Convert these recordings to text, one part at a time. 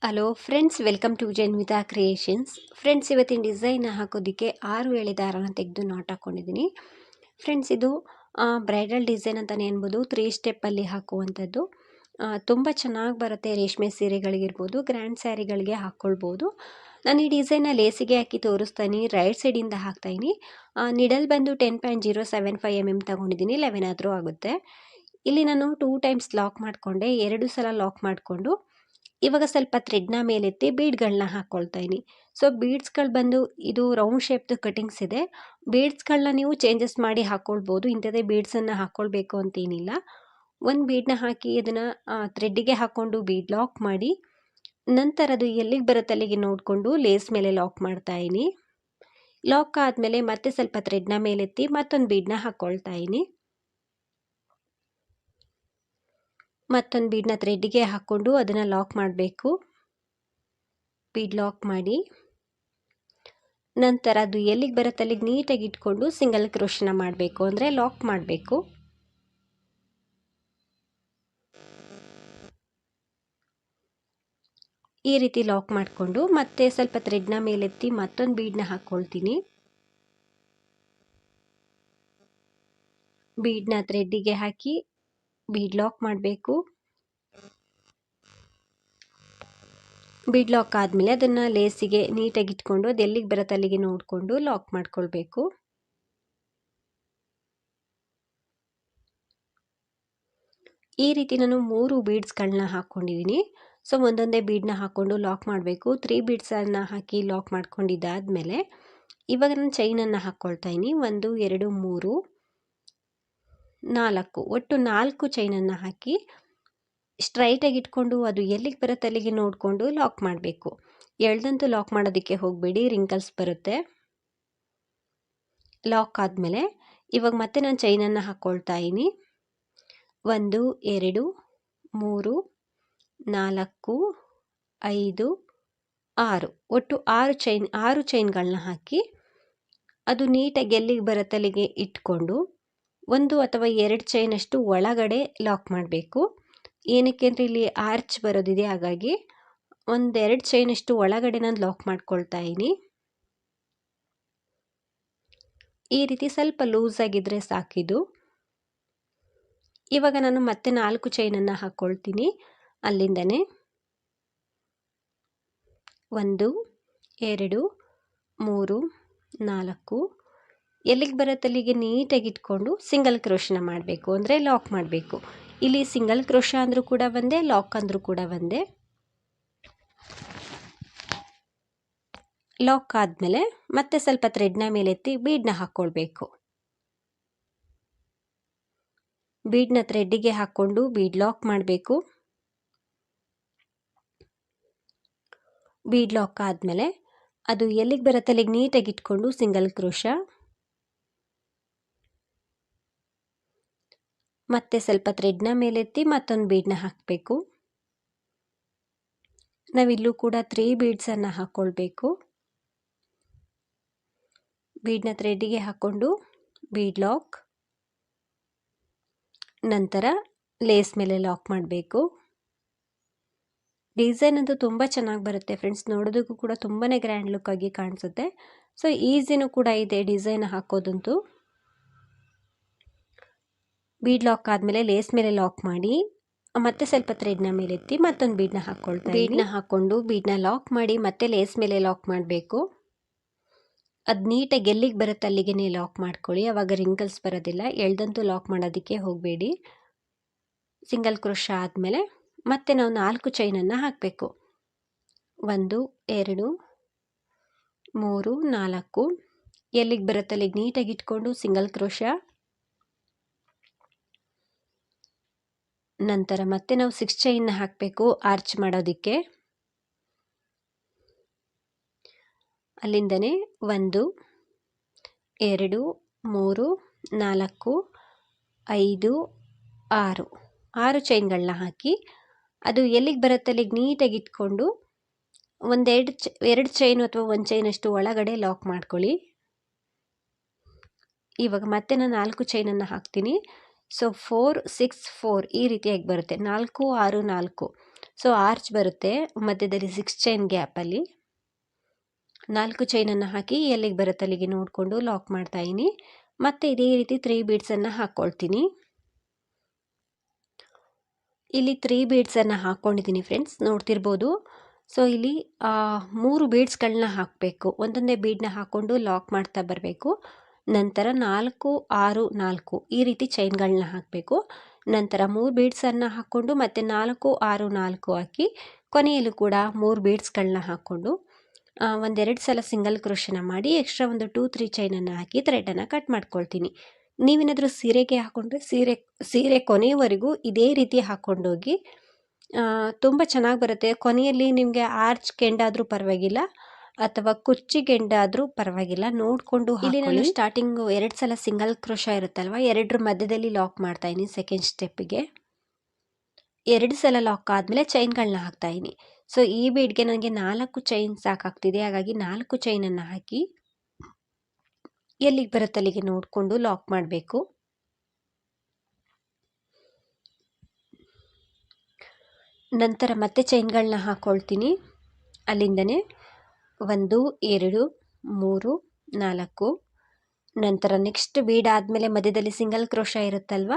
Hello friends, welcome to Janvita creations. Friends, ಇವತ್ತಿನ design ಹಾಕೋದಕ್ಕೆ 6 ಎಳೆ ದಾರನ ತೆಗೆದು ನಾಟ್ ಹಾಕ್ಕೊಂಡಿದ್ದೀನಿ. ಫ್ರೆಂಡ್ಸ್, ಇದು ಬ್ರೈಡಲ್ ಡಿಸೈನ್ ಅಂತಲೇ ಅನ್ಬೋದು. 3 ಸ್ಟೆಪ್ಪಲ್ಲಿ ಹಾಕುವಂಥದ್ದು. ತುಂಬ ಚೆನ್ನಾಗಿ ಬರುತ್ತೆ. ರೇಷ್ಮೆ ಸೀರೆಗಳಿಗಿರ್ಬೋದು, ಗ್ರ್ಯಾಂಡ್ ಸ್ಯಾರಿಗಳಿಗೆ ಹಾಕ್ಕೊಳ್ಬೋದು. ನಾನು ಈ ಡಿಸೈನ್ನ ಲೇಸಿಗೆ ಹಾಕಿ ತೋರಿಸ್ತೀನಿ. ರೈಟ್ ಸೈಡಿಂದ ಹಾಕ್ತಾಯಿನಿ. ನಿಡಲ್ ಬಂದು 10.075 mm ತೊಗೊಂಡಿದ್ದೀನಿ. 11 ಆದರೂ ಆಗುತ್ತೆ. ಇಲ್ಲಿ ನಾನು 2 ಟೈಮ್ಸ್ ಲಾಕ್ ಮಾಡಿಕೊಂಡೆ. 2 ಸಲ ಲಾಕ್ ಮಾಡಿಕೊಂಡು ಇವಾಗ ಸ್ವಲ್ಪ ಥ್ರೆಡ್ನ ಮೇಲೆತ್ತಿ ಬೀಡ್ಗಳನ್ನ ಹಾಕ್ಕೊಳ್ತಾ ಇದ್ದೀನಿ. ಸೊ ಬೀಡ್ಸ್ಗಳು ಬಂದು ಇದು ರೌಂಡ್ ಶೇಪ್ದು ಕಟಿಂಗ್ಸ್ ಇದೆ. ಬೀಡ್ಸ್ಗಳನ್ನ ನೀವು ಚೇಂಜಸ್ ಮಾಡಿ ಹಾಕ್ಕೊಳ್ಬೋದು. ಇಂಥದ್ದೇ ಬೀಡ್ಸನ್ನು ಹಾಕ್ಕೊಳ್ಬೇಕು ಅಂತೇನಿಲ್ಲ. ಒಂದು ಬೀಡನ್ನ ಹಾಕಿ ಅದನ್ನು ಥ್ರೆಡ್ಡಿಗೆ ಹಾಕ್ಕೊಂಡು ಬೀಡ್ ಲಾಕ್ ಮಾಡಿ, ನಂತರ ಅದು ಎಲ್ಲಿಗೆ ಬರುತ್ತೆ ಅಲ್ಲಿಗೆ ನೋಡಿಕೊಂಡು ಲೇಸ್ ಮೇಲೆ ಲಾಕ್ ಮಾಡ್ತಾ ಇದ್ದೀನಿ. ಲಾಕ್ ಆದಮೇಲೆ ಮತ್ತೆ ಸ್ವಲ್ಪ ಥ್ರೆಡ್ನ ಮೇಲೆತ್ತಿ ಮತ್ತೊಂದು ಬೀಡನ್ನ ಹಾಕ್ಕೊಳ್ತಾ ಇದ್ದೀನಿ. ಮತ್ತೊಂದು ಬೀಡನ್ನ ಥ್ರೆಡ್ಡಿಗೆ ಹಾಕ್ಕೊಂಡು ಅದನ್ನು ಲಾಕ್ ಮಾಡಬೇಕು. ಬೀಡ್ ಲಾಕ್ ಮಾಡಿ ನಂತರ ಅದು ಎಲ್ಲಿಗೆ ಬರುತ್ತೆ ಅಲ್ಲಿಗೆ ನೀಟಾಗಿ ಇಟ್ಕೊಂಡು ಸಿಂಗಲ್ ಕ್ರೋಶನ ಮಾಡಬೇಕು, ಅಂದರೆ ಲಾಕ್ ಮಾಡಬೇಕು. ಈ ರೀತಿ ಲಾಕ್ ಮಾಡಿಕೊಂಡು ಮತ್ತೆ ಸ್ವಲ್ಪ ಥ್ರೆಡ್ನ ಮೇಲೆತ್ತಿ ಮತ್ತೊಂದು ಬೀಡನ್ನ ಹಾಕ್ಕೊಳ್ತೀನಿ. ಬೀಡನ್ನ ಥ್ರೆಡ್ಡಿಗೆ ಹಾಕಿ ಬೀಡ್ ಲಾಕ್ ಮಾಡಬೇಕು. ಬೀಡ್ ಲಾಕ್ ಆದಮೇಲೆ ಅದನ್ನು ಲೇಸಿಗೆ ನೀಟಾಗಿ ಇಟ್ಕೊಂಡು ಅದು ಎಲ್ಲಿಗೆ ಬರುತ್ತೆ ಅಲ್ಲಿಗೆ ನೋಡಿಕೊಂಡು ಲಾಕ್ ಮಾಡ್ಕೊಳ್ಬೇಕು. ಈ ರೀತಿ ನಾನು 3 ಬೀಡ್ಸ್ಗಳನ್ನ ಹಾಕ್ಕೊಂಡಿದ್ದೀನಿ. ಸೊ ಒಂದೊಂದೇ ಬೀಡನ್ನ ಹಾಕ್ಕೊಂಡು ಲಾಕ್ ಮಾಡಬೇಕು. 3 ಬೀಡ್ಸನ್ನು ಹಾಕಿ ಲಾಕ್ ಮಾಡ್ಕೊಂಡಿದ್ದಾದಮೇಲೆ ಇವಾಗ ನಾನು ಚೈನನ್ನು ಹಾಕ್ಕೊಳ್ತಾ ಇದ್ದೀನಿ. 1 2 3 4 ಒಟ್ಟು 4 ಚೈನನ್ನು ಹಾಕಿ ಸ್ಟ್ರೈಟಾಗಿ ಇಟ್ಕೊಂಡು ಅದು ಎಲ್ಲಿಗೆ ಬರುತ್ತೆ ಅಲ್ಲಿಗೆ ನೋಡಿಕೊಂಡು ಲಾಕ್ ಮಾಡಬೇಕು. ಎಳ್ದಂತೂ ಲಾಕ್ ಮಾಡೋದಕ್ಕೆ ಹೋಗಬೇಡಿ, ರಿಂಕಲ್ಸ್ ಬರುತ್ತೆ. ಲಾಕ್ ಆದಮೇಲೆ ಇವಾಗ ಮತ್ತೆ ನಾನು ಚೈನನ್ನು ಹಾಕ್ಕೊಳ್ತಾ ಇದ್ದೀನಿ. 1 2 3 4 5 6 ಒಟ್ಟು 6 ಚೈನ್ಗಳನ್ನ ಹಾಕಿ ಅದು ನೀಟಾಗಿ ಎಲ್ಲಿಗೆ ಬರುತ್ತೆ ಅಲ್ಲಿಗೆ ಇಟ್ಕೊಂಡು 1 ಅಥವಾ 2 ಚೈನಷ್ಟು ಒಳಗಡೆ ಲಾಕ್ ಮಾಡಬೇಕು. ಏನಕ್ಕೆ ಅಂದರೆ ಇಲ್ಲಿ ಆರ್ಚ್ ಬರೋದಿದೆ, ಹಾಗಾಗಿ 1-2 ಚೈನಷ್ಟು ಒಳಗಡೆ ನಾನು ಲಾಕ್ ಮಾಡ್ಕೊಳ್ತಾ ಇದ್ದೀನಿ. ಈ ರೀತಿ ಸ್ವಲ್ಪ ಲೂಸ್ ಆಗಿದ್ರೆ ಸಾಕಿದು. ಇವಾಗ ನಾನು ಮತ್ತೆ 4 ಚೈನನ್ನು ಹಾಕ್ಕೊಳ್ತೀನಿ. ಅಲ್ಲಿಂದನೇ 1 2 3 4 ಎಲ್ಲಿಗೆ ಬರುತ್ತೆ ಅಲ್ಲಿಗೆ ನೀಟಾಗಿ ಇಟ್ಕೊಂಡು ಸಿಂಗಲ್ ಕ್ರೋಶನ ಮಾಡಬೇಕು, ಅಂದರೆ ಲಾಕ್ ಮಾಡಬೇಕು. ಇಲ್ಲಿ ಸಿಂಗಲ್ ಕ್ರೋಶ ಅಂದರೂ ಕೂಡ ಒಂದೇ, ಲಾಕ್ ಅಂದರೂ ಕೂಡ ಒಂದೇ. ಲಾಕ್ ಆದಮೇಲೆ ಮತ್ತೆ ಸ್ವಲ್ಪ ಥ್ರೆಡ್ನ ಮೇಲೆತ್ತಿ ಬೀಡನ್ನ ಹಾಕ್ಕೊಳ್ಬೇಕು. ಬೀಡನ್ನ ಥ್ರೆಡ್ಡಿಗೆ ಹಾಕ್ಕೊಂಡು ಬೀಡ್ ಲಾಕ್ ಮಾಡಬೇಕು. ಬೀಡ್ ಲಾಕ್ ಆದಮೇಲೆ ಅದು ಎಲ್ಲಿಗೆ ಬರುತ್ತೆ ಅಲ್ಲಿಗೆ ನೀಟಾಗಿ ಇಟ್ಕೊಂಡು ಸಿಂಗಲ್ ಕ್ರೋಶ, ಮತ್ತೆ ಸ್ವಲ್ಪ ಥ್ರೆಡ್ನ ಮೇಲೆತ್ತಿ ಮತ್ತೊಂದು ಬೀಡನ್ನ ಹಾಕಬೇಕು. ನಾವಿಲ್ಲೂ ಕೂಡ 3 ಬೀಡ್ಸನ್ನು ಹಾಕ್ಕೊಳ್ಬೇಕು. ಬೀಡನ್ನ ಥ್ರೆಡ್ಡಿಗೆ ಹಾಕ್ಕೊಂಡು ಬೀಡ್ ಲಾಕ್, ನಂತರ ಲೇಸ್ ಮೇಲೆ ಲಾಕ್ ಮಾಡಬೇಕು. ಡಿಸೈನ್ ಅಂತೂ ತುಂಬ ಚೆನ್ನಾಗಿ ಬರುತ್ತೆ ಫ್ರೆಂಡ್ಸ್, ನೋಡೋದಕ್ಕೂ ಕೂಡ ತುಂಬಾ ಗ್ರ್ಯಾಂಡ್ ಲುಕ್ ಆಗಿ ಕಾಣಿಸುತ್ತೆ. ಸೊ ಈಸಿನೂ ಕೂಡ ಇದೆ ಡಿಸೈನ್ ಹಾಕೋದಂತೂ. ಬೀಡ್ ಲಾಕ್ ಆದಮೇಲೆ ಲೇಸ್ ಮೇಲೆ ಲಾಕ್ ಮಾಡಿ ಮತ್ತೆ ಸ್ವಲ್ಪ ಥ್ರೆಡ್ನ ಮೇಲೆತ್ತಿ ಮತ್ತೊಂದು ಬೀಡನ್ನ ಹಾಕ್ಕೊಳ್ತಾ ಬೀಡನ್ನ ಹಾಕ್ಕೊಂಡು ಬೀಡನ್ನ ಲಾಕ್ ಮಾಡಿ ಮತ್ತೆ ಲೇಸ್ ಮೇಲೆ ಲಾಕ್ ಮಾಡಬೇಕು. ಅದು ನೀಟಾಗಿ ಎಲ್ಲಿಗೆ ಬರುತ್ತೆ ಅಲ್ಲಿಗೆ ಲಾಕ್ ಮಾಡ್ಕೊಳ್ಳಿ, ಆವಾಗ ರಿಂಕಲ್ಸ್ ಬರೋದಿಲ್ಲ. ಎಳ್ದಂತೂ ಲಾಕ್ ಮಾಡೋದಕ್ಕೆ ಹೋಗಬೇಡಿ. ಸಿಂಗಲ್ ಕ್ರೋಶ ಆದಮೇಲೆ ಮತ್ತೆ ನಾವು 4 ಚೈನನ್ನು ಹಾಕಬೇಕು. 1 2 3 4 ಎಲ್ಲಿಗೆ ಬರುತ್ತೆ ಅಲ್ಲಿಗೆ ನೀಟಾಗಿ ಇಟ್ಕೊಂಡು ಸಿಂಗಲ್ ಕ್ರೋಶ, ನಂತರ ಮತ್ತೆ ನಾವು 6 ಚೈನ್ನ ಹಾಕಬೇಕು ಆರ್ಚ್ ಮಾಡೋದಕ್ಕೆ. ಅಲ್ಲಿಂದನೇ 1 2 3 4 5 6 ಚೈನ್ಗಳನ್ನ ಹಾಕಿ ಅದು ಎಲ್ಲಿಗೆ ಬರುತ್ತೆ ಅಲ್ಲಿಗೆ ನೀಟಾಗಿ ಇಟ್ಕೊಂಡು 2 ಚೈನು ಅಥವಾ 1 ಚೈನಷ್ಟು ಒಳಗಡೆ ಲಾಕ್ ಮಾಡ್ಕೊಳ್ಳಿ. ಇವಾಗ ಮತ್ತೆ ನಾನು 4 ಚೈನನ್ನು ಹಾಕ್ತೀನಿ. ಸೊ 4 6 4 ಈ ರೀತಿಯಾಗಿ ಬರುತ್ತೆ. 4 6 4. ಸೊ ಆರ್ಚ್ ಬರುತ್ತೆ ಮಧ್ಯದಲ್ಲಿ 6 ಚೈನ್ ಗ್ಯಾಪಲ್ಲಿ 4 ಚೈನನ್ನು ಹಾಕಿ ಎಲ್ಲಿಗೆ ಬರುತ್ತೆ ಅಲ್ಲಿಗೆ ನೋಡಿಕೊಂಡು ಲಾಕ್ ಮಾಡ್ತಾ ಇದ್ದೀನಿ. ಮತ್ತೆ ಇದೇ ರೀತಿ 3 ಬೀಡ್ಸನ್ನು ಹಾಕ್ಕೊಳ್ತೀನಿ. ಇಲ್ಲಿ 3 ಬೀಡ್ಸನ್ನು ಹಾಕ್ಕೊಂಡಿದ್ದೀನಿ ಫ್ರೆಂಡ್ಸ್, ನೋಡ್ತಿರ್ಬೋದು. ಸೊ ಇಲ್ಲಿ 3 ಬೀಡ್ಸ್ಗಳನ್ನ ಹಾಕಬೇಕು. ಒಂದೊಂದೇ ಬೀಡನ್ನ ಹಾಕ್ಕೊಂಡು ಲಾಕ್ ಮಾಡ್ತಾ ಬರಬೇಕು. ನಂತರ 4 6 4 ಈ ರೀತಿ ಚೈನ್ಗಳನ್ನ ಹಾಕಬೇಕು. ನಂತರ 3 ಬೀಡ್ಸನ್ನು ಹಾಕ್ಕೊಂಡು ಮತ್ತೆ 4 6 4 ಹಾಕಿ ಕೊನೆಯಲ್ಲೂ ಕೂಡ 3 ಬೀಡ್ಸ್ಗಳನ್ನ ಹಾಕ್ಕೊಂಡು ಒಂದೆರಡು ಸಲ ಸಿಂಗಲ್ ಕ್ರೋಶನ ಮಾಡಿ ಎಕ್ಸ್ಟ್ರಾ ಒಂದು 2-3 ಚೈನನ್ನು ಹಾಕಿ ಥ್ರೆಡನ್ನು ಕಟ್ ಮಾಡ್ಕೊಳ್ತೀನಿ. ನೀವೇನಾದರೂ ಸೀರೆಗೆ ಹಾಕ್ಕೊಂಡ್ರೆ ಸೀರೆ ಕೊನೆಯವರೆಗೂ ಇದೇ ರೀತಿ ಹಾಕ್ಕೊಂಡೋಗಿ ತುಂಬ ಚೆನ್ನಾಗಿ ಬರುತ್ತೆ. ಕೊನೆಯಲ್ಲಿ ನಿಮಗೆ ಆರ್ಚ್ ಕೆಂಡಾದರೂ ಪರವಾಗಿಲ್ಲ ಅಥವಾ ಕುಚ್ಚಿ ಗೆಂಡಾದರೂ ಪರವಾಗಿಲ್ಲ ನೋಡಿಕೊಂಡು. ಇಲ್ಲಿ ನಾನು ಸ್ಟಾರ್ಟಿಂಗು 2 ಸಲ ಸಿಂಗಲ್ ಕ್ರೋಶ ಇರುತ್ತಲ್ವ, 2 ಮಧ್ಯದಲ್ಲಿ ಲಾಕ್ ಮಾಡ್ತಾಯಿದ್ದೀನಿ. ಸೆಕೆಂಡ್ ಸ್ಟೆಪ್ಪಿಗೆ 2 ಸಲ ಲಾಕ್ ಆದಮೇಲೆ ಚೈನ್ಗಳನ್ನ ಹಾಕ್ತಾಯಿದ್ದೀನಿ. ಸೊ ಈ ಬೀಡ್ಗೆ ನನಗೆ 4 ಚೈನ್ ಸಾಕಾಗ್ತಿದೆ, ಹಾಗಾಗಿ 4 ಚೈನನ್ನು ಹಾಕಿ ಎಲ್ಲಿಗೆ ಬರುತ್ತೆ ಅಲ್ಲಿಗೆ ನೋಡಿಕೊಂಡು ಲಾಕ್ ಮಾಡಬೇಕು. ನಂತರ ಮತ್ತೆ ಚೈನ್ಗಳನ್ನ ಹಾಕ್ಕೊಳ್ತೀನಿ. ಅಲ್ಲಿಂದನೇ 1 2 3 4 ನಂತರ ನೆಕ್ಸ್ಟ್ ಬೀಡ್ ಆದಮೇಲೆ ಮಧ್ಯದಲ್ಲಿ ಸಿಂಗಲ್ ಕ್ರೋಶ ಇರುತ್ತಲ್ವ,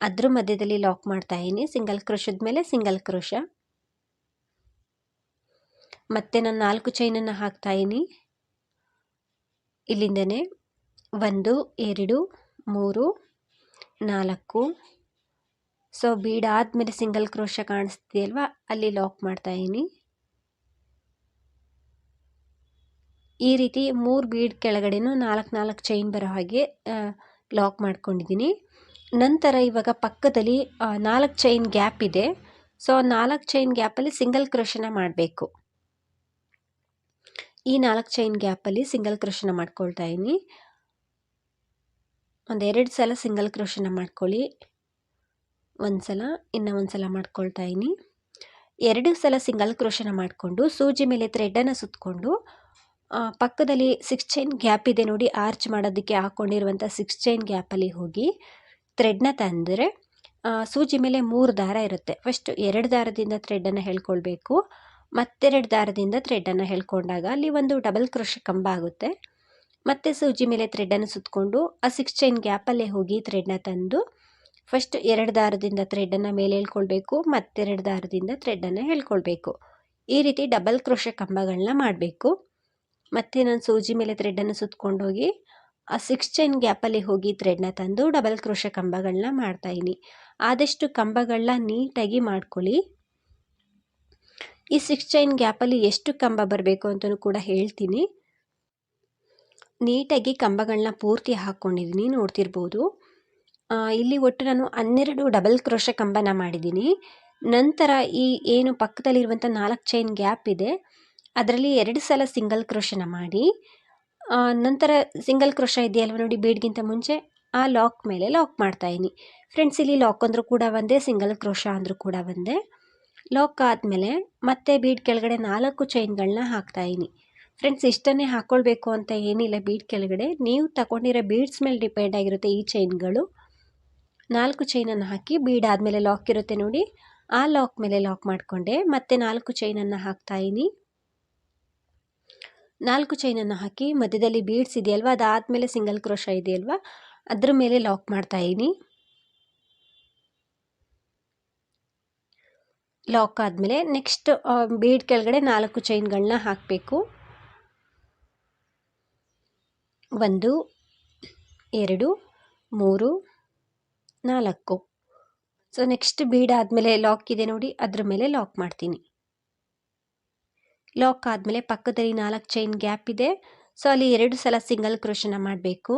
ಅದ್ರ ಮಧ್ಯದಲ್ಲಿ ಲಾಕ್ ಮಾಡ್ತಾಯಿದ್ದೀನಿ. ಸಿಂಗಲ್ ಕ್ರೋಶದ ಮೇಲೆ ಸಿಂಗಲ್ ಕ್ರೋಶ. ಮತ್ತೆ ನಾನು 4 ಚೈನನ್ನು ಹಾಕ್ತಾಯಿದ್ದೀನಿ. ಇಲ್ಲಿಂದನೇ 1 2 3 4 ಸೊ ಬೀಡ್ ಆದಮೇಲೆ ಸಿಂಗಲ್ ಕ್ರೋಶ ಕಾಣಿಸ್ತಿದೆಯಲ್ವ, ಅಲ್ಲಿ ಲಾಕ್ ಮಾಡ್ತಾಯಿದ್ದೀನಿ. ಈ ರೀತಿ 3 ಬೀಡ್ ಕೆಳಗಡೆನೂ 4 ಚೈನ್ ಬರೋ ಹಾಗೆ ಲಾಕ್ ಮಾಡ್ಕೊಂಡಿದ್ದೀನಿ. ನಂತರ ಇವಾಗ ಪಕ್ಕದಲ್ಲಿ 4 ಚೈನ್ ಗ್ಯಾಪ್ ಇದೆ. ಸೊ 4 ಚೈನ್ ಗ್ಯಾಪಲ್ಲಿ ಸಿಂಗಲ್ ಕ್ರೋಶನ ಮಾಡಬೇಕು. ಈ 4 ಚೈನ್ ಗ್ಯಾಪಲ್ಲಿ ಸಿಂಗಲ್ ಕ್ರೋಶನ ಮಾಡ್ಕೊಳ್ತಾ ಇದ್ದೀನಿ. ಒಂದೆರಡು ಸಲ ಸಿಂಗಲ್ ಕ್ರೋಶನ ಮಾಡ್ಕೊಳ್ಳಿ. ಒಂದು ಸಲ, ಇನ್ನೂ ಒಂದು ಸಲ ಮಾಡ್ಕೊಳ್ತಾ ಇದ್ದೀನಿ. 2 ಸಲ ಸಿಂಗಲ್ ಕ್ರೋಶನ ಮಾಡಿಕೊಂಡು ಸೂಜಿ ಮೇಲೆ ಥ್ರೆಡನ್ನು ಸುತ್ತಕೊಂಡು ಪಕ್ಕದಲ್ಲಿ 6 ಚೈನ್ ಗ್ಯಾಪ್ ಇದೆ ನೋಡಿ, ಆರ್ಚ್ ಮಾಡೋದಕ್ಕೆ ಹಾಕ್ಕೊಂಡಿರುವಂಥ 6 ಚೈನ್ ಗ್ಯಾಪಲ್ಲಿ ಹೋಗಿ ಥ್ರೆಡ್ನ ತಂದರೆ ಸೂಜಿ ಮೇಲೆ 3 ದಾರ ಇರುತ್ತೆ. ಫಸ್ಟ್ 2 ದಾರದಿಂದ ಥ್ರೆಡನ್ನು ಹೇಳ್ಕೊಳ್ಬೇಕು. ಮತ್ತೆರಡು ದಾರದಿಂದ ಥ್ರೆಡನ್ನು ಹೇಳ್ಕೊಂಡಾಗ ಅಲ್ಲಿ ಒಂದು ಡಬಲ್ ಕ್ರೋಶ ಕಂಬ ಆಗುತ್ತೆ. ಮತ್ತೆ ಸೂಜಿ ಮೇಲೆ ಥ್ರೆಡನ್ನು ಸುತ್ತಕೊಂಡು ಆ 6 ಚೈನ್ ಗ್ಯಾಪಲ್ಲೇ ಹೋಗಿ ಥ್ರೆಡ್ನ ತಂದು ಫಸ್ಟ್ 2 ದಾರದಿಂದ ಥ್ರೆಡನ್ನು ಮೇಲೆ ಹೇಳ್ಕೊಳ್ಬೇಕು, ಮತ್ತೆರಡು ದಾರದಿಂದ ಥ್ರೆಡನ್ನು ಹೇಳ್ಕೊಳ್ಬೇಕು. ಈ ರೀತಿ ಡಬಲ್ ಕ್ರೋಶ ಕಂಬಗಳನ್ನ ಮಾಡಬೇಕು. ಮತ್ತು ನಾನು ಸೂಜಿ ಮೇಲೆ ಥ್ರೆಡನ್ನು ಸುತ್ತಕೊಂಡೋಗಿ ಆ 6 ಚೈನ್ ಗ್ಯಾಪಲ್ಲಿ ಹೋಗಿ ಥ್ರೆಡ್ನ ತಂದು ಡಬಲ್ ಕ್ರೋಶ ಕಂಬಗಳನ್ನ ಮಾಡ್ತಾಯಿದ್ದೀನಿ. ಆದಷ್ಟು ಕಂಬಗಳನ್ನ ನೀಟಾಗಿ ಮಾಡ್ಕೊಳ್ಳಿ. ಈ 6 ಚೈನ್ ಗ್ಯಾಪಲ್ಲಿ ಎಷ್ಟು ಕಂಬ ಬರಬೇಕು ಅಂತಲೂ ಕೂಡ ಹೇಳ್ತೀನಿ. ನೀಟಾಗಿ ಕಂಬಗಳನ್ನ ಪೂರ್ತಿ ಹಾಕ್ಕೊಂಡಿದ್ದೀನಿ, ನೋಡ್ತಿರ್ಬೋದು. ಇಲ್ಲಿ ಒಟ್ಟು ನಾನು 12 ಡಬಲ್ ಕ್ರೋಶ ಕಂಬನ ಮಾಡಿದ್ದೀನಿ. ನಂತರ ಈ ಏನು ಪಕ್ಕದಲ್ಲಿರುವಂಥ 4 ಚೈನ್ ಗ್ಯಾಪ್ ಇದೆ ಅದರಲ್ಲಿ 2 ಸಲ ಸಿಂಗಲ್ ಕ್ರೋಶನ ಮಾಡಿ ನಂತರ ಸಿಂಗಲ್ ಕ್ರೋಶ ಇದೆಯಲ್ವ ನೋಡಿ ಬೀಡ್ಗಿಂತ ಮುಂಚೆ, ಆ ಲಾಕ್ ಮೇಲೆ ಲಾಕ್ ಮಾಡ್ತಾಯಿದ್ದೀನಿ. ಫ್ರೆಂಡ್ಸ್, ಇಲ್ಲಿ ಲಾಕ್ ಅಂದರೂ ಕೂಡ ಒಂದೇ, ಸಿಂಗಲ್ ಕ್ರೋಶ ಅಂದರೂ ಕೂಡ ಒಂದೇ. ಲಾಕ್ ಆದಮೇಲೆ ಮತ್ತೆ ಬೀಡ್ ಕೆಳಗಡೆ 4 ಚೈನ್ಗಳನ್ನ ಹಾಕ್ತಾಯಿದ್ದೀನಿ. ಫ್ರೆಂಡ್ಸ್, ಇಷ್ಟನ್ನೇ ಹಾಕ್ಕೊಳ್ಬೇಕು ಅಂತ ಏನಿಲ್ಲ. ಬೀಡ್ ಕೆಳಗಡೆ ನೀವು ತಗೊಂಡಿರೋ ಬೀಡ್ಸ್ ಮೇಲೆ ಡಿಪೆಂಡ್ ಆಗಿರುತ್ತೆ ಈ ಚೈನ್ಗಳು. 4 ಚೈನನ್ನು ಹಾಕಿ ಬೀಡ್ ಆದಮೇಲೆ ಲಾಕ್ ಇರುತ್ತೆ ನೋಡಿ, ಆ ಲಾಕ್ ಮೇಲೆ ಲಾಕ್ ಮಾಡಿಕೊಂಡೆ. ಮತ್ತೆ 4 ಚೈನನ್ನು ಹಾಕ್ತಾಯಿದ್ದೀನಿ. 4 ಚೈನನ್ನು ಹಾಕಿ ಮಧ್ಯದಲ್ಲಿ ಬೀಡ್ಸ್ ಇದೆಯಲ್ವ, ಅದಾದಮೇಲೆ ಸಿಂಗಲ್ ಕ್ರೋಶ ಇದೆಯಲ್ವ, ಅದ್ರ ಮೇಲೆ ಲಾಕ್ ಮಾಡ್ತಾಯಿದ್ದೀನಿ. ಲಾಕ್ ಆದಮೇಲೆ ನೆಕ್ಸ್ಟ್ ಬೀಡ್ ಕೆಳಗಡೆ 4 ಚೈನ್ಗಳನ್ನ ಹಾಕಬೇಕು. 1 2 3 4. ಸೊ ನೆಕ್ಸ್ಟ್ ಬೀಡ್ ಆದಮೇಲೆ ಲಾಕ್ ಇದೆ ನೋಡಿ, ಅದ್ರ ಮೇಲೆ ಲಾಕ್ ಮಾಡ್ತೀನಿ. ಲಾಕ್ ಆದಮೇಲೆ ಪಕ್ಕದಲ್ಲಿ 4 ಚೈನ್ ಗ್ಯಾಪ್ ಇದೆ. ಸೊ ಅಲ್ಲಿ 2 ಸಲ ಸಿಂಗಲ್ ಕ್ರೋಶನ ಮಾಡಬೇಕು.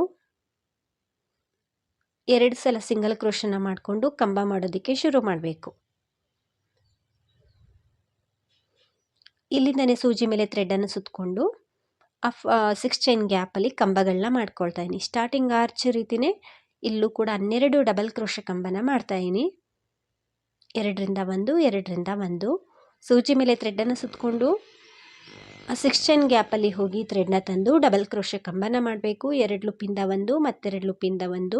2 ಸಲ ಸಿಂಗಲ್ ಕ್ರೋಶನ ಮಾಡಿಕೊಂಡು ಕಂಬ ಮಾಡೋದಕ್ಕೆ ಶುರು ಮಾಡಬೇಕು. ಇಲ್ಲಿಂದನೇ ಸೂಜಿ ಮೇಲೆ ಥ್ರೆಡನ್ನು ಸುತ್ತಕೊಂಡು 6 ಚೈನ್ ಗ್ಯಾಪಲ್ಲಿ ಕಂಬಗಳನ್ನ ಮಾಡ್ಕೊಳ್ತಾ ಇದ್ದೀನಿ. ಸ್ಟಾರ್ಟಿಂಗ್ ಆರ್ಚ್ ರೀತಿಯೇ ಇಲ್ಲೂ ಕೂಡ 12 ಡಬಲ್ ಕ್ರೋಶ ಕಂಬನ ಮಾಡ್ತಾಯಿದ್ದೀನಿ. 2ರಿಂದ 1 2ರಿಂದ 1 ಸೂಜಿ ಮೇಲೆ ಥ್ರೆಡನ್ನು ಸುತ್ತಕೊಂಡು 6 ಚೈನ್ ಗ್ಯಾಪಲ್ಲಿ ಹೋಗಿ ಥ್ರೆಡ್ನ ತಂದು ಡಬಲ್ ಕ್ರೋಶ ಕಂಬನ ಮಾಡಬೇಕು. 2 ಲೂಪಿಂದ 1 ಮತ್ತೆರಡು ಲೂಪಿಂದ 1.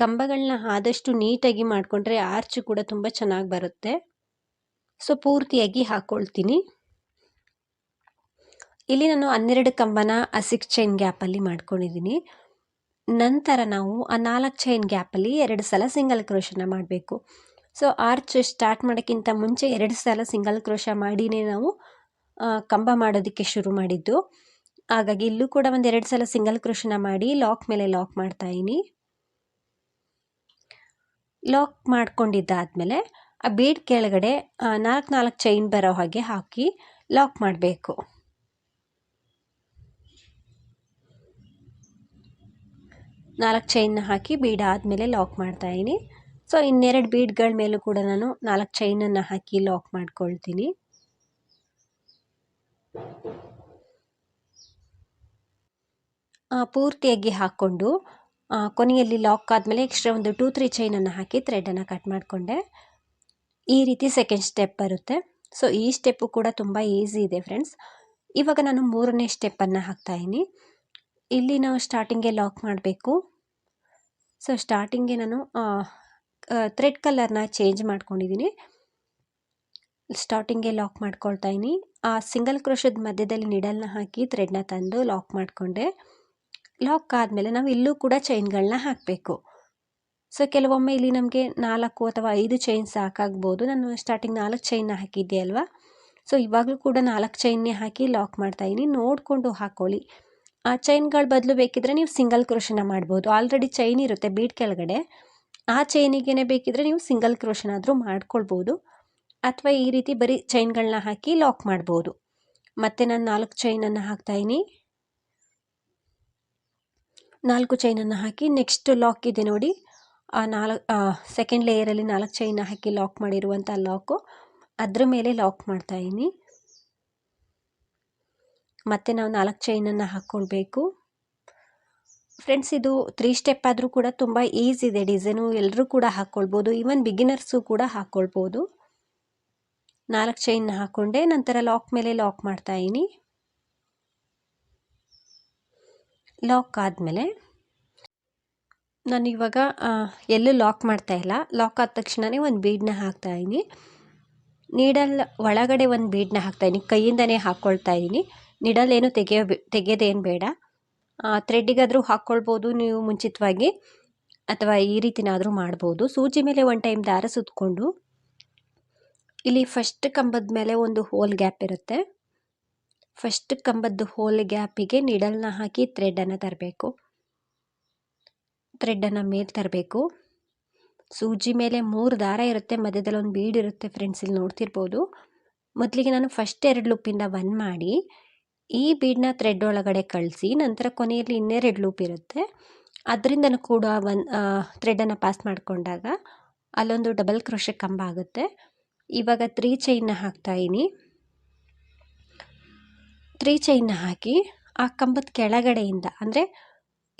ಕಂಬಗಳನ್ನ ಆದಷ್ಟು ನೀಟಾಗಿ ಮಾಡಿಕೊಂಡ್ರೆ ಆರ್ಚ್ ಕೂಡ ತುಂಬ ಚೆನ್ನಾಗಿ ಬರುತ್ತೆ. ಸೊ ಪೂರ್ತಿಯಾಗಿ ಹಾಕ್ಕೊಳ್ತೀನಿ. ಇಲ್ಲಿ ನಾನು 12 ಕಂಬನ 6 ಚೈನ್ ಗ್ಯಾಪಲ್ಲಿ ಮಾಡ್ಕೊಂಡಿದ್ದೀನಿ. ನಂತರ ನಾವು ಆ 4 ಚೈನ್ ಗ್ಯಾಪಲ್ಲಿ 2 ಸಲ ಸಿಂಗಲ್ ಕ್ರೋಶನ ಮಾಡಬೇಕು. ಸೊ ಆರ್ಚ್ ಸ್ಟಾರ್ಟ್ ಮಾಡೋಕ್ಕಿಂತ ಮುಂಚೆ 2 ಸಲ ಸಿಂಗಲ್ ಕ್ರೋಶ ಮಾಡಿನೇ ನಾವು ಕಂಬ ಮಾಡೋದಕ್ಕೆ ಶುರು ಮಾಡಿದ್ದು. ಹಾಗಾಗಿ ಇಲ್ಲೂ ಕೂಡ ಒಂದು 2 ಸಲ ಸಿಂಗಲ್ ಕ್ರೋಶನ ಮಾಡಿ ಲಾಕ್ ಮೇಲೆ ಲಾಕ್ ಮಾಡ್ತಾಯಿನಿ. ಲಾಕ್ ಮಾಡ್ಕೊಂಡಿದ್ದಾದಮೇಲೆ ಆ ಬೀಡ್ ಕೆಳಗಡೆ 4 ಚೈನ್ ಬರೋ ಹಾಗೆ ಹಾಕಿ ಲಾಕ್ ಮಾಡಬೇಕು. 4 ಚೈನ್ನ ಹಾಕಿ ಬೀಡ್ ಆದಮೇಲೆ ಲಾಕ್ ಮಾಡ್ತಾಯಿನಿ. ಸೊ ಇನ್ನೆರಡು ಬೀಡ್ಗಳ ಮೇಲೂ ಕೂಡ ನಾನು 4 ಚೈನನ್ನು ಹಾಕಿ ಲಾಕ್ ಮಾಡ್ಕೊಳ್ತೀನಿ. ಪೂರ್ತಿಯಾಗಿ ಹಾಕ್ಕೊಂಡು ಕೊನೆಯಲ್ಲಿ ಲಾಕ್ ಆದಮೇಲೆ ಎಕ್ಸ್ಟ್ರಾ ಒಂದು 2-3 ಚೈನನ್ನು ಹಾಕಿ ಥ್ರೆಡನ್ನು ಕಟ್ ಮಾಡಿಕೊಂಡೆ. ಈ ರೀತಿ ಸೆಕೆಂಡ್ ಸ್ಟೆಪ್ ಬರುತ್ತೆ. ಸೊ ಈ ಸ್ಟೆಪ್ಪು ಕೂಡ ತುಂಬ ಈಸಿ ಇದೆ ಫ್ರೆಂಡ್ಸ್. ಇವಾಗ ನಾನು 3ನೇ ಸ್ಟೆಪ್ಪನ್ನು ಹಾಕ್ತಾಯಿನಿ. ಇಲ್ಲಿ ನಾವು ಸ್ಟಾರ್ಟಿಂಗ್ಗೆ ಲಾಕ್ ಮಾಡಬೇಕು. ಸೊ ಸ್ಟಾರ್ಟಿಂಗ್ಗೆ ನಾನು ಥ್ರೆಡ್ ಕಲರ್ನ ಚೇಂಜ್ ಮಾಡ್ಕೊಂಡಿದ್ದೀನಿ. ಸ್ಟಾರ್ಟಿಂಗ್ಗೆ ಲಾಕ್ ಮಾಡ್ಕೊಳ್ತಾಯಿನಿ. ಆ ಸಿಂಗಲ್ ಕ್ರೋಶದ ಮಧ್ಯದಲ್ಲಿ ನೀಡಲ್ನ ಹಾಕಿ ಥ್ರೆಡ್ನ ತಂದು ಲಾಕ್ ಮಾಡಿಕೊಂಡೆ. ಲಾಕ್ ಆದಮೇಲೆ ನಾವು ಇಲ್ಲೂ ಕೂಡ ಚೈನ್ಗಳನ್ನ ಹಾಕಬೇಕು. ಸೊ ಕೆಲವೊಮ್ಮೆ ಇಲ್ಲಿ ನಮಗೆ 4 ಅಥವಾ 5 ಚೈನ್ ಸಾಕಾಗ್ಬೋದು. ನಾನು ಸ್ಟಾರ್ಟಿಂಗ್ 4 ಚೈನ್ನ ಹಾಕಿದ್ದೆ ಅಲ್ವಾ. ಸೊ ಇವಾಗಲೂ ಕೂಡ 4 ಚೈನ್ನೇ ಹಾಕಿ ಲಾಕ್ ಮಾಡ್ತಾಯಿನಿ. ನೋಡಿಕೊಂಡು ಹಾಕ್ಕೊಳ್ಳಿ. ಆ ಚೈನ್ಗಳ ಬದಲು ಬೇಕಿದ್ರೆ ನೀವು ಸಿಂಗಲ್ ಕ್ರೋಶನ ಮಾಡ್ಬೋದು. ಆಲ್ರೆಡಿ ಚೈನ್ ಇರುತ್ತೆ ಬೀಡ್ ಕೆಳಗಡೆ, ಆ ಚೈನಿಗೆ ಬೇಕಿದ್ರೆ ನೀವು ಸಿಂಗಲ್ ಕ್ರೋಶನಾದರೂ ಮಾಡ್ಕೊಳ್ಬೋದು. ಅಥವಾ ಈ ರೀತಿ ಬರೀ ಚೈನ್ಗಳನ್ನ ಹಾಕಿ ಲಾಕ್ ಮಾಡ್ಬೋದು. ಮತ್ತು ನಾನು 4 ಚೈನನ್ನು ಹಾಕ್ತಾಯಿನಿ. 4 ಚೈನನ್ನು ಹಾಕಿ ನೆಕ್ಸ್ಟ್ ಲಾಕ್ ಇದೆ ನೋಡಿ, ಆ ಸೆಕೆಂಡ್ ಲೇಯರಲ್ಲಿ 4 ಚೈನ ಹಾಕಿ ಲಾಕ್ ಮಾಡಿರುವಂಥ ಲಾಕು, ಅದ್ರ ಮೇಲೆ ಲಾಕ್ ಮಾಡ್ತಾಯಿನಿ. ಮತ್ತು ನಾವು 4 ಚೈನನ್ನು ಹಾಕ್ಕೊಳ್ಬೇಕು. ಫ್ರೆಂಡ್ಸ್ ಇದು 3 ಸ್ಟೆಪ್ ಆದರೂ ಕೂಡ ತುಂಬ ಈಸಿ ಇದೆ ಡಿಸೈನು. ಎಲ್ಲರೂ ಕೂಡ ಹಾಕ್ಕೊಳ್ಬೋದು, ಈವನ್ ಬಿಗಿನರ್ಸು ಕೂಡ ಹಾಕ್ಕೊಳ್ಬೋದು. 4 ಚೈನ್ನ ಹಾಕ್ಕೊಂಡೆ, ನಂತರ ಲಾಕ್ ಮೇಲೆ ಲಾಕ್ ಮಾಡ್ತಾಯಿನಿ. ಲಾಕ್ ಆದಮೇಲೆ ನಾನು ಇವಾಗ ಎಲ್ಲೂ ಲಾಕ್ ಮಾಡ್ತಾಯಿಲ್ಲ. ಲಾಕ್ ಆದ ತಕ್ಷಣವೇ ಒಂದು ಬೀಡನ್ನ ಹಾಕ್ತಾಯಿನಿ. ನೀಡಲ್ ಒಳಗಡೆ ಒಂದು ಬೀಡನ್ನ ಹಾಕ್ತಾಯಿನಿ. ಕೈಯಿಂದನೇ ಹಾಕ್ಕೊಳ್ತಾ ಇದ್ದೀನಿ. ನೀಡಲ್ ಏನು ತೆಗೆಯೋದೇನು ಬೇಡ. ಥ್ರೆಡ್ಡಿಗಾದರೂ ಹಾಕ್ಕೊಳ್ಬೋದು ನೀವು ಮುಂಚಿತವಾಗಿ, ಅಥವಾ ಈ ರೀತಿನಾದರೂ ಮಾಡ್ಬೋದು. ಸೂಜಿ ಮೇಲೆ ಒಂದು ಟೈಮ್ ದಾರ ಸುತ್ತಕೊಂಡು ಇಲ್ಲಿ ಫಸ್ಟ್ ಕಂಬದ ಮೇಲೆ ಒಂದು ಹೋಲ್ ಗ್ಯಾಪ್ ಇರುತ್ತೆ. ಫಸ್ಟ್ ಕಂಬದ್ದು ಹೋಲ್ ಗ್ಯಾಪಿಗೆ ನೀಡಲ್ನ ಹಾಕಿ ಥ್ರೆಡನ್ನು ತರಬೇಕು. ಥ್ರೆಡನ್ನು ಮೇಲೆ ತರಬೇಕು. ಸೂಜಿ ಮೇಲೆ 3 ದಾರ ಇರುತ್ತೆ, ಮಧ್ಯದಲ್ಲಿ ಒಂದು ಬೀಡ್ ಇರುತ್ತೆ ಫ್ರೆಂಡ್ಸ್, ಇಲ್ಲಿ ನೋಡ್ತಿರ್ಬೋದು. ಮೊದಲಿಗೆ ನಾನು ಫಸ್ಟ್ 2 ಲೂಪಿಂದ 1 ಮಾಡಿ ಈ ಬೀಡನ್ನ ಥ್ರೆಡ್ ಒಳಗಡೆ ಕಳಿಸಿ, ನಂತರ ಕೊನೆಯಲ್ಲಿ ಇನ್ನೆರಡು ಲೂಪ್ ಇರುತ್ತೆ, ಅದರಿಂದನೂ ಕೂಡ ಥ್ರೆಡನ್ನು ಪಾಸ್ ಮಾಡಿಕೊಂಡಾಗ ಅಲ್ಲೊಂದು ಡಬಲ್ ಕ್ರೋಶೆ ಕಂಬ ಆಗುತ್ತೆ. ಇವಾಗ 3 ಚೈನ್ನ ಹಾಕ್ತಾಯಿನಿ. 3 ಚೈನ್ನ ಹಾಕಿ ಆ ಕಂಬದ ಕೆಳಗಡೆಯಿಂದ, ಅಂದರೆ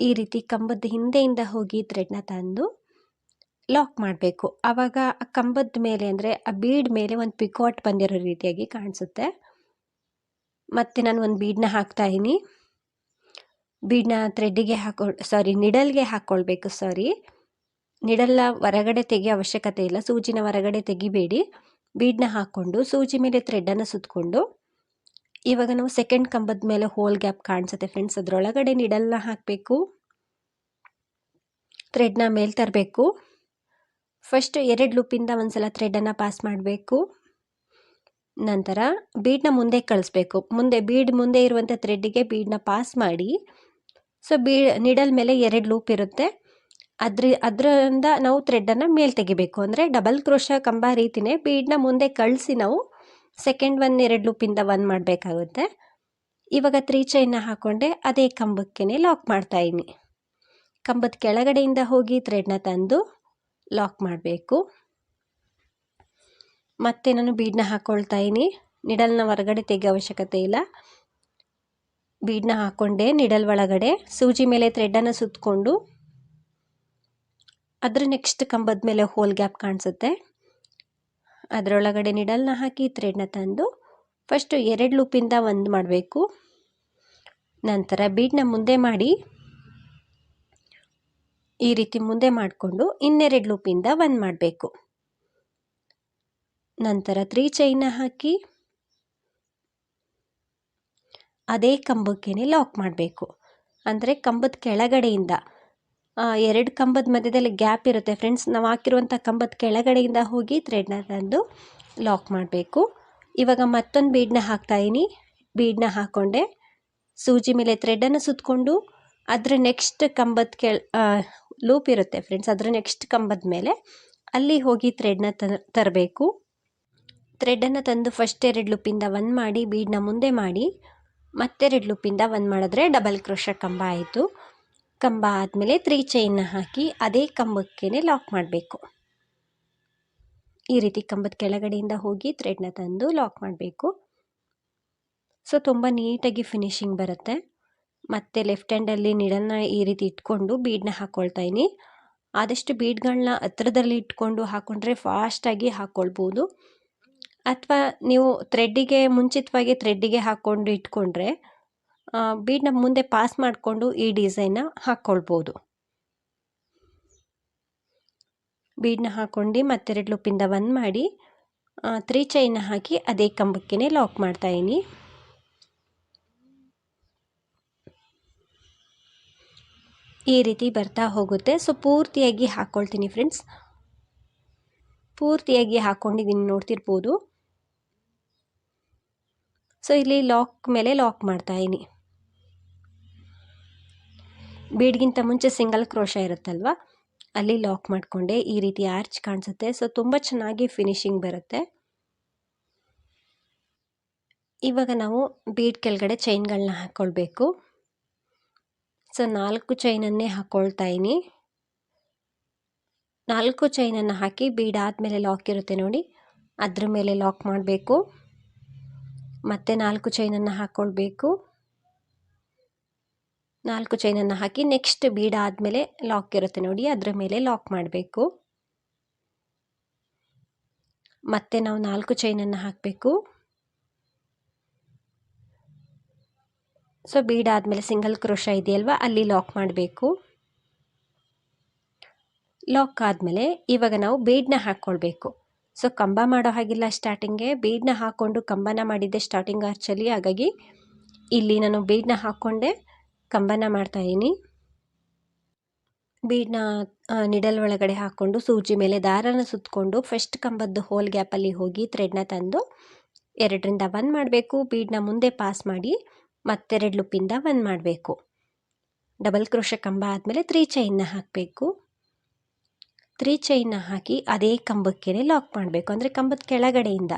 ಈ ರೀತಿ ಕಂಬದ ಹಿಂದೆಯಿಂದ ಹೋಗಿ ಥ್ರೆಡ್ನ ತಂದು ಲಾಕ್ ಮಾಡಬೇಕು. ಆವಾಗ ಆ ಕಂಬದ ಮೇಲೆ, ಅಂದರೆ ಆ ಬೀಡ್ ಮೇಲೆ ಒಂದು ಪಿಕಾಟ್ ಬಂದಿರೋ ರೀತಿಯಾಗಿ ಕಾಣಿಸುತ್ತೆ. ಮತ್ತು ನಾನು ಒಂದು ಬೀಡನ್ನ ಹಾಕ್ತಾಯಿನಿ. ಬೀಡನ್ನ ಥ್ರೆಡ್ಡಿಗೆ ನಿಡಲ್ಗೆ ಹಾಕ್ಕೊಳ್ಬೇಕು. ನಿಡಲ್ನ ಹೊರಗಡೆ ತೆಗಿಯೋ ಅವಶ್ಯಕತೆ ಇಲ್ಲ, ಸೂಜಿನ ಹೊರಗಡೆ ತೆಗಿಬೇಡಿ. ಬೀಡನ್ನ ಹಾಕ್ಕೊಂಡು ಸೂಜಿ ಮೇಲೆ ಥ್ರೆಡನ್ನು ಸುತ್ತಕೊಂಡು, ಇವಾಗ ನಾವು ಸೆಕೆಂಡ್ ಕಂಬದ ಮೇಲೆ ಹೋಲ್ ಗ್ಯಾಪ್ ಕಾಣಿಸುತ್ತೆ ಫ್ರೆಂಡ್ಸ್, ಅದರೊಳಗಡೆ ನಿಡಲ್ನ ಹಾಕಬೇಕು. ಥ್ರೆಡ್ನ ಮೇಲೆ ತರಬೇಕು. ಫಸ್ಟ್ 2 ಲೂಪಿಂದ ಒಂದು ಸಲ ಥ್ರೆಡನ್ನು ಪಾಸ್ ಮಾಡಬೇಕು. ನಂತರ ಬೀಡನ್ನ ಮುಂದೆ ಕಳಿಸ್ಬೇಕು. ಬೀಡ್ ಮುಂದೆ ಇರುವಂಥ ಥ್ರೆಡ್ಡಿಗೆ ಬೀಡನ್ನ ಪಾಸ್ ಮಾಡಿ, ಸೊ ನಿಡಲ್ ಮೇಲೆ 2 ಲೂಪ್ ಇರುತ್ತೆ, ಅದರಿಂದ ನಾವು ಥ್ರೆಡನ್ನು ಮೇಲೆ ತೆಗಿಬೇಕು. ಅಂದರೆ ಡಬಲ್ ಕ್ರೋಶ ಕಂಬ ರೀತಿಯೇ ಬೀಡನ್ನ ಮುಂದೆ ಕಳಿಸಿ ನಾವು ಸೆಕೆಂಡ್ 2 ಲೂಪಿಂದ 1 ಮಾಡಬೇಕಾಗುತ್ತೆ. ಇವಾಗ 3 ಚೈನ್ನ ಹಾಕ್ಕೊಂಡೆ ಅದೇ ಕಂಬಕ್ಕೆ ಲಾಕ್ ಮಾಡ್ತಾಯಿನಿ. ಕಂಬದ ಕೆಳಗಡೆಯಿಂದ ಹೋಗಿ ಥ್ರೆಡ್ನ ತಂದು ಲಾಕ್ ಮಾಡಬೇಕು. ಮತ್ತೆ ನಾನು ಬೀಡನ್ನ ಹಾಕ್ಕೊಳ್ತಾಯಿನಿ. ನಿಡಲ್ನ ಹೊರಗಡೆ ತೆಗೆಯೋ ಅವಶ್ಯಕತೆ ಇಲ್ಲ. ಬೀಡನ್ನ ಹಾಕ್ಕೊಂಡೆ, ನಿಡಲ್ ಒಳಗಡೆ ಸೂಜಿ ಮೇಲೆ ಥ್ರೆಡನ್ನು ಸುತ್ತಕೊಂಡು, ಅದರ ನೆಕ್ಸ್ಟ್ ಕಂಬದ ಮೇಲೆ ಹೋಲ್ ಗ್ಯಾಪ್ ಕಾಣಿಸುತ್ತೆ, ಅದರೊಳಗಡೆ ನಿಡಲ್ನ ಹಾಕಿ ಥ್ರೆಡ್ನ ತಂದು ಫಸ್ಟ್ 2 ಲೂಪಿಂದ 1 ಮಾಡಬೇಕು. ನಂತರ ಬೀಡನ್ನ ಮುಂದೆ ಮಾಡಿ ಈ ರೀತಿ ಮುಂದೆ ಮಾಡಿಕೊಂಡು ಇನ್ನೆರಡು ಲೂಪಿಂದ 1 ಮಾಡಬೇಕು. ನಂತರ 3 ಚೈನ್ನ ಹಾಕಿ ಅದೇ ಕಂಬಕ್ಕೇನೆ ಲಾಕ್ ಮಾಡಬೇಕು. ಅಂದರೆ ಕಂಬದ ಕೆಳಗಡೆಯಿಂದ 2 ಕಂಬದ ಮಧ್ಯದಲ್ಲಿ ಗ್ಯಾಪ್ ಇರುತ್ತೆ ಫ್ರೆಂಡ್ಸ್. ನಾವು ಹಾಕಿರುವಂಥ ಕಂಬದ ಕೆಳಗಡೆಯಿಂದ ಹೋಗಿ ಥ್ರೆಡ್ನ ತಂದು ಲಾಕ್ ಮಾಡಬೇಕು. ಇವಾಗ ಮತ್ತೊಂದು ಬೀಡನ್ನ ಹಾಕ್ತಾಯಿನಿ. ಬೀಡನ್ನ ಹಾಕ್ಕೊಂಡೆ ಸೂಜಿ ಮೇಲೆ ಥ್ರೆಡನ್ನು ಸುತ್ತಕೊಂಡು ಅದರ ನೆಕ್ಸ್ಟ್ ಕಂಬದ ಲೂಪ್ ಇರುತ್ತೆ ಫ್ರೆಂಡ್ಸ್, ಅದರ ನೆಕ್ಸ್ಟ್ ಕಂಬದ ಮೇಲೆ ಅಲ್ಲಿ ಹೋಗಿ ಥ್ರೆಡ್ನ ತರಬೇಕು. ಥ್ರೆಡನ್ನು ತಂದು ಫಸ್ಟ್ 2 ಲೂಪಿಂದ 1 ಮಾಡಿ ಬೀಡನ್ನ ಮುಂದೆ ಮಾಡಿ ಮತ್ತೆ 2 ಲೂಪಿಂದ 1 ಮಾಡಿದ್ರೆ ಡಬಲ್ ಕ್ರೋಶ ಕಂಬ ಆಯಿತು. ಕಂಬ ಆದಮೇಲೆ 3 ಚೈನ್ನ ಹಾಕಿ ಅದೇ ಕಂಬಕ್ಕೇನೆ ಲಾಕ್ ಮಾಡಬೇಕು. ಈ ರೀತಿ ಕಂಬದ ಕೆಳಗಡೆಯಿಂದ ಹೋಗಿ ಥ್ರೆಡ್ನ ತಂದು ಲಾಕ್ ಮಾಡಬೇಕು. ಸೊ ತುಂಬ ನೀಟಾಗಿ ಫಿನಿಶಿಂಗ್ ಬರುತ್ತೆ. ಮತ್ತು ಲೆಫ್ಟ್ ಹ್ಯಾಂಡಲ್ಲಿ ನೀಡಲ್ನ ಈ ರೀತಿ ಇಟ್ಕೊಂಡು ಬೀಡನ್ನ ಹಾಕ್ಕೊಳ್ತಾಯಿನಿ. ಆದಷ್ಟು ಬೀಡ್ಗಳನ್ನ ಹತ್ರದಲ್ಲಿ ಇಟ್ಕೊಂಡು ಹಾಕ್ಕೊಂಡ್ರೆ ಫಾಸ್ಟಾಗಿ ಹಾಕ್ಕೊಳ್ಬೋದು. ಅಥವಾ ನೀವು ಥ್ರೆಡ್ಡಿಗೆ ಮುಂಚಿತವಾಗಿ ಥ್ರೆಡ್ಡಿಗೆ ಹಾಕ್ಕೊಂಡು ಇಟ್ಕೊಂಡ್ರೆ ಬೀಡನ್ನ ಮುಂದೆ ಪಾಸ್ ಮಾಡಿಕೊಂಡು ಈ ಡಿಸೈನ್ನ ಹಾಕ್ಕೊಳ್ಬೋದು. ಬೀಡನ್ನ ಹಾಕ್ಕೊಂಡು ಮತ್ತೆ 2 ಲೂಪಿಂದ 1 ಮಾಡಿ 3 ಚೈನ್ನ ಹಾಕಿ ಅದೇ ಕಂಬಕ್ಕೇ ಲಾಕ್ ಮಾಡ್ತಾಯಿನಿ. ಈ ರೀತಿ ಬರ್ತಾ ಹೋಗುತ್ತೆ. ಸೊ ಪೂರ್ತಿಯಾಗಿ ಹಾಕ್ಕೊಳ್ತೀನಿ ಫ್ರೆಂಡ್ಸ್. ಪೂರ್ತಿಯಾಗಿ ಹಾಕ್ಕೊಂಡಿದ್ದೀನಿ, ನೋಡ್ತಿರ್ಬೋದು. ಸೊ ಇಲ್ಲಿ ಲಾಕ್ ಮೇಲೆ ಲಾಕ್ ಮಾಡ್ತಾಯಿನಿ. ಬೀಡ್ಗಿಂತ ಮುಂಚೆ ಸಿಂಗಲ್ ಕ್ರೋಶ ಇರುತ್ತಲ್ವ, ಅಲ್ಲಿ ಲಾಕ್ ಮಾಡಿಕೊಂಡೆ. ಈ ರೀತಿ ಆರ್ಚ್ ಕಾಣಿಸುತ್ತೆ. ಸೊ ತುಂಬ ಚೆನ್ನಾಗಿ ಫಿನಿಶಿಂಗ್ ಬರುತ್ತೆ. ಇವಾಗ ನಾವು ಬೀಡ್ ಕೆಳಗಡೆ ಚೈನ್ಗಳನ್ನ ಹಾಕ್ಕೊಳ್ಬೇಕು. ಸೊ 4 ಚೈನನ್ನೇ ಹಾಕ್ಕೊಳ್ತಾಯಿನಿ. 4 ಚೈನನ್ನು ಹಾಕಿ ಬೀಡ್ ಆದಮೇಲೆ ಲಾಕ್ ಇರುತ್ತೆ ನೋಡಿ, ಅದ್ರ ಮೇಲೆ ಲಾಕ್ ಮಾಡಬೇಕು. ಮತ್ತೆ 4 ಚೈನನ್ನು ಹಾಕ್ಕೊಳ್ಬೇಕು. 4 ಚೈನನ್ನು ಹಾಕಿ ನೆಕ್ಸ್ಟ್ ಬೀಡ್ ಆದಮೇಲೆ ಲಾಕ್ ಇರುತ್ತೆ ನೋಡಿ, ಅದ್ರ ಮೇಲೆ ಲಾಕ್ ಮಾಡಬೇಕು. ಮತ್ತೆ ನಾವು 4 ಚೈನನ್ನು ಹಾಕಬೇಕು. ಸೊ ಬೀಡ್ ಆದಮೇಲೆ ಸಿಂಗಲ್ ಕ್ರೋಶ ಇದೆಯಲ್ವ, ಅಲ್ಲಿ ಲಾಕ್ ಮಾಡಬೇಕು. ಲಾಕ್ ಆದಮೇಲೆ ಇವಾಗ ನಾವು ಬೀಡನ್ನ ಹಾಕ್ಕೊಳ್ಬೇಕು. ಸೊ ಕಂಬ ಮಾಡೋ ಹಾಗಿಲ್ಲ, ಸ್ಟಾರ್ಟಿಂಗ್ಗೆ ಬೀಡನ್ನ ಹಾಕ್ಕೊಂಡು ಕಂಬನ ಮಾಡಿದ್ದೆ ಸ್ಟಾರ್ಟಿಂಗ್ ಆರ್ಚಲ್ಲಿ. ಹಾಗಾಗಿ ಇಲ್ಲಿ ನಾನು ಬೀಡನ್ನ ಹಾಕ್ಕೊಂಡೆ ಕಂಬನ ಮಾಡ್ತಾಯಿದ್ದೀನಿ. ಬೀಡನ್ನ ನಿಡಲ್ ಒಳಗಡೆ ಹಾಕ್ಕೊಂಡು ಸೂಜಿ ಮೇಲೆ ದಾರನ ಸುತ್ತಕೊಂಡು ಫಸ್ಟ್ ಕಂಬದ್ದು ಹೋಲ್ ಗ್ಯಾಪಲ್ಲಿ ಹೋಗಿ ಥ್ರೆಡ್ನ ತಂದು 2ರಿಂದ 1 ಮಾಡಬೇಕು. ಬೀಡನ್ನ ಮುಂದೆ ಪಾಸ್ ಮಾಡಿ ಮತ್ತೆ 2 ಲೂಪಿಂದ 1 ಮಾಡಬೇಕು. ಡಬಲ್ ಕ್ರೋಶ ಕಂಬ ಆದಮೇಲೆ 3 ಚೈನ್ನ ಹಾಕಬೇಕು. 3 ಚೈನ್ನ ಹಾಕಿ ಅದೇ ಕಂಬಕ್ಕೇ ಲಾಕ್ ಮಾಡಬೇಕು. ಅಂದರೆ ಕಂಬದ ಕೆಳಗಡೆಯಿಂದ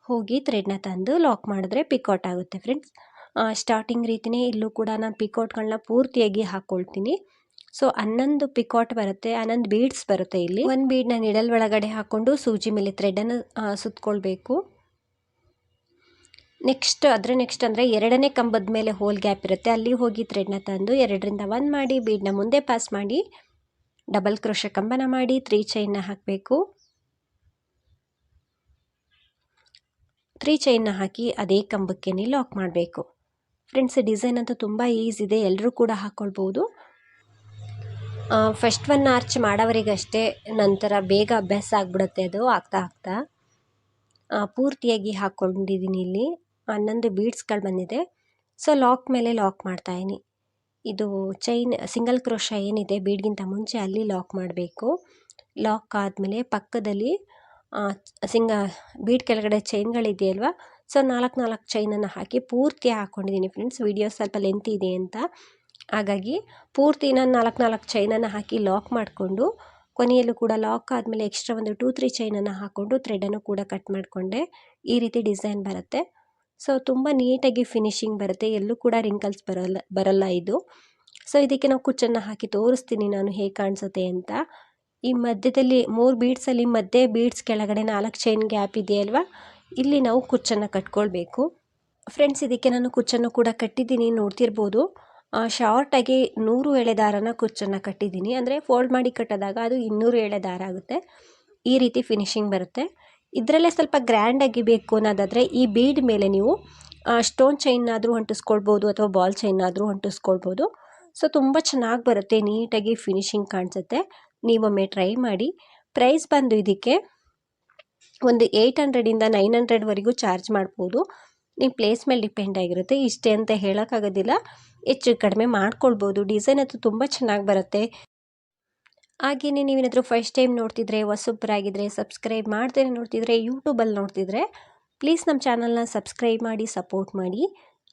ಹೋಗಿ ಥ್ರೆಡ್ನ ತಂದು ಲಾಕ್ ಮಾಡಿದ್ರೆ ಪಿಕೌಟ್ ಆಗುತ್ತೆ ಫ್ರೆಂಡ್ಸ್. ಸ್ಟಾರ್ಟಿಂಗ್ ರೀತಿಯೇ ಇಲ್ಲೂ ಕೂಡ ನಾನು ಪಿಕೌಟ್ಗಳನ್ನ ಪೂರ್ತಿಯಾಗಿ ಹಾಕ್ಕೊಳ್ತೀನಿ. ಸೊ 11 ಪಿಕೌಟ್ ಬರುತ್ತೆ, 11 ಬೀಡ್ಸ್ ಬರುತ್ತೆ. ಇಲ್ಲಿ 1 ಬೀಡನ್ನ ನಿಡಲ್ ಒಳಗಡೆ ಹಾಕ್ಕೊಂಡು ಸೂಜಿ ಮೇಲೆ ಥ್ರೆಡನ್ನು ಸುತ್ತಕೊಳ್ಬೇಕು. ನೆಕ್ಸ್ಟ್ ಅಂದರೆ 2ನೇ ಕಂಬದ ಮೇಲೆ ಹೋಲ್ ಗ್ಯಾಪ್ ಇರುತ್ತೆ, ಅಲ್ಲಿ ಹೋಗಿ ಥ್ರೆಡ್ನ ತಂದು 2ರಿಂದ 1 ಮಾಡಿ ಬೀಡನ್ನ ಮುಂದೆ ಪಾಸ್ ಮಾಡಿ ಡಬಲ್ ಕ್ರೋಶ ಕಂಬನ ಮಾಡಿ 3 ಚೈನ್ನ ಹಾಕಬೇಕು. 3 ಚೈನ್ನ ಹಾಕಿ ಅದೇ ಕಂಬಕ್ಕೇ ಲಾಕ್ ಮಾಡಬೇಕು. ಫ್ರೆಂಡ್ಸ್ ಡಿಸೈನ್ ಅಂತೂ ತುಂಬ ಈಸಿ ಇದೆ, ಎಲ್ಲರೂ ಕೂಡ ಹಾಕ್ಕೊಳ್ಬೋದು. ಫಸ್ಟ್ 1 ಆರ್ಚ್ ಮಾಡೋವರಿಗಷ್ಟೇ, ನಂತರ ಬೇಗ ಅಭ್ಯಾಸ ಆಗಿಬಿಡುತ್ತೆ ಅದು ಆಗ್ತಾ ಪೂರ್ತಿಯಾಗಿ ಹಾಕ್ಕೊಂಡಿದ್ದೀನಿ. ಇಲ್ಲಿ 11 ಬೀಡ್ಸ್ಗಳು ಬಂದಿದೆ. ಸೊ ಲಾಕ್ ಮೇಲೆ ಲಾಕ್ ಮಾಡ್ತಾಯಿನಿ. ಇದು ಚೈನ್ ಸಿಂಗಲ್ ಕ್ರೋಶ ಏನಿದೆ ಬೀಡ್ಗಿಂತ ಮುಂಚೆ ಅಲ್ಲಿ ಲಾಕ್ ಮಾಡಬೇಕು. ಲಾಕ್ ಆದಮೇಲೆ ಪಕ್ಕದಲ್ಲಿ ಬೀಡ್ ಕೆಳಗಡೆ ಚೈನ್ಗಳಿದೆಯಲ್ವ, ಸೊ 4 ಚೈನನ್ನು ಹಾಕಿ ಪೂರ್ತಿ ಹಾಕ್ಕೊಂಡಿದ್ದೀನಿ ಫ್ರೆಂಡ್ಸ್. ವಿಡಿಯೋ ಸ್ವಲ್ಪ ಲೆಂತ್ ಇದೆ ಅಂತ, ಹಾಗಾಗಿ ಪೂರ್ತಿ ನಾನು 4 ಚೈನನ್ನು ಹಾಕಿ ಲಾಕ್ ಮಾಡಿಕೊಂಡು ಕೊನೆಯಲ್ಲೂ ಕೂಡ ಲಾಕ್ ಆದಮೇಲೆ ಎಕ್ಸ್ಟ್ರಾ ಒಂದು 2-3 ಚೈನನ್ನು ಹಾಕ್ಕೊಂಡು ಥ್ರೆಡನ್ನು ಕೂಡ ಕಟ್ ಮಾಡಿಕೊಂಡೆ. ಈ ರೀತಿ ಡಿಸೈನ್ ಬರುತ್ತೆ. ಸೊ ತುಂಬ ನೀಟಾಗಿ ಫಿನಿಶಿಂಗ್ ಬರುತ್ತೆ, ಎಲ್ಲೂ ಕೂಡ ರಿಂಕಲ್ಸ್ ಬರಲ್ಲ ಇದು. ಸೊ ಇದಕ್ಕೆ ನಾವು ಕುಚ್ಚನ್ನು ಹಾಕಿ ತೋರಿಸ್ತೀನಿ ನಾನು ಹೇಗೆ ಕಾಣಿಸುತ್ತೆ ಅಂತ. ಈ ಮಧ್ಯದಲ್ಲಿ 3 ಬೀಡ್ಸಲ್ಲಿ ಮಧ್ಯೆ ಬೀಡ್ಸ್ ಕೆಳಗಡೆ 4 ಚೈನ್ ಗ್ಯಾಪ್ ಇದೆಯಲ್ವ, ಇಲ್ಲಿ ನಾವು ಕುಚ್ಚನ್ನು ಕಟ್ಕೊಳ್ಬೇಕು. ಫ್ರೆಂಡ್ಸ್ ಇದಕ್ಕೆ ನಾನು ಕುಚ್ಚನ್ನು ಕೂಡ ಕಟ್ಟಿದ್ದೀನಿ, ನೋಡ್ತಿರ್ಬೋದು. ಶಾರ್ಟಾಗಿ 100 ಎಳೆ ದಾರನ ಕುಚ್ಚನ್ನು ಕಟ್ಟಿದ್ದೀನಿ. ಅಂದರೆ ಫೋಲ್ಡ್ ಮಾಡಿ ಕಟ್ಟಿದಾಗ ಅದು 200 ಎಳೆ ದಾರ ಆಗುತ್ತೆ. ಈ ರೀತಿ ಫಿನಿಶಿಂಗ್ ಬರುತ್ತೆ. ಇದರಲ್ಲೇ ಸ್ವಲ್ಪ ಗ್ರ್ಯಾಂಡಾಗಿ ಬೇಕು ಅನ್ನೋದಾದರೆ ಈ ಬೀಡ್ ಮೇಲೆ ನೀವು ಸ್ಟೋನ್ ಚೈನ್ನಾದರೂ ಅಂಟಿಸ್ಕೊಳ್ಬೋದು ಅಥವಾ ಬಾಲ್ ಚೈನ್ನಾದರೂ ಅಂಟಿಸ್ಕೊಳ್ಬೋದು. ಸೊ ತುಂಬ ಚೆನ್ನಾಗಿ ಬರುತ್ತೆ, ನೀಟಾಗಿ ಫಿನಿಶಿಂಗ್ ಕಾಣಿಸುತ್ತೆ. ನೀವೊಮ್ಮೆ ಟ್ರೈ ಮಾಡಿ. ಪ್ರೈಸ್ ಬಂದು ಇದಕ್ಕೆ ಒಂದು 800ಇಂದ 900ವರೆಗೂ ಚಾರ್ಜ್ ಮಾಡ್ಬೋದು. ನಿಮ್ಮ ಪ್ಲೇಸ್ ಮೇಲೆ ಡಿಪೆಂಡ್ ಆಗಿರುತ್ತೆ. ಇಷ್ಟೇ ಅಂತ ಹೇಳೋಕ್ಕಾಗೋದಿಲ್ಲ, ಹೆಚ್ಚು ಕಡಿಮೆ ಮಾಡ್ಕೊಳ್ಬೋದು. ಡಿಸೈನ್ ಅಂತೂ ತುಂಬ ಚೆನ್ನಾಗಿ ಬರುತ್ತೆ. ಹಾಗೆಯೇ ನೀವೇನಾದರೂ ಫಸ್ಟ್ ಟೈಮ್ ನೋಡ್ತಿದ್ರೆ, ಹೊಸಬ್ರಾಗಿದ್ದರೆ, ಸಬ್ಸ್ಕ್ರೈಬ್ ಮಾಡ್ದೇ ನೋಡ್ತಿದ್ರೆ, ಯೂಟ್ಯೂಬಲ್ಲಿ ನೋಡ್ತಿದ್ರೆ ಪ್ಲೀಸ್ ನಮ್ಮ ಚಾನಲ್ನ ಸಬ್ಸ್ಕ್ರೈಬ್ ಮಾಡಿ ಸಪೋರ್ಟ್ ಮಾಡಿ.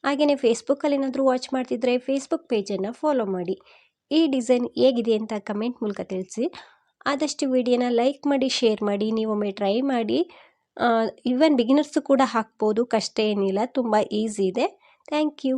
ಹಾಗೆಯೇ ಫೇಸ್ಬುಕ್ಕಲ್ಲಿ ಏನಾದರೂ ವಾಚ್ ಮಾಡ್ತಿದ್ರೆ ಫೇಸ್ಬುಕ್ ಪೇಜನ್ನು ಫಾಲೋ ಮಾಡಿ. ಈ ಡಿಸೈನ್ ಹೇಗಿದೆ ಅಂತ ಕಮೆಂಟ್ ಮೂಲಕ ತಿಳಿಸಿ. ಆದಷ್ಟು ವಿಡಿಯೋನ ಲೈಕ್ ಮಾಡಿ, ಶೇರ್ ಮಾಡಿ. ನೀವೊಮ್ಮೆ ಟ್ರೈ ಮಾಡಿ. ಈವನ್ ಬಿಗಿನರ್ಸು ಕೂಡ ಹಾಕ್ಬೋದು, ಕಷ್ಟ ಏನಿಲ್ಲ, ತುಂಬ ಈಸಿ ಇದೆ. Thank you.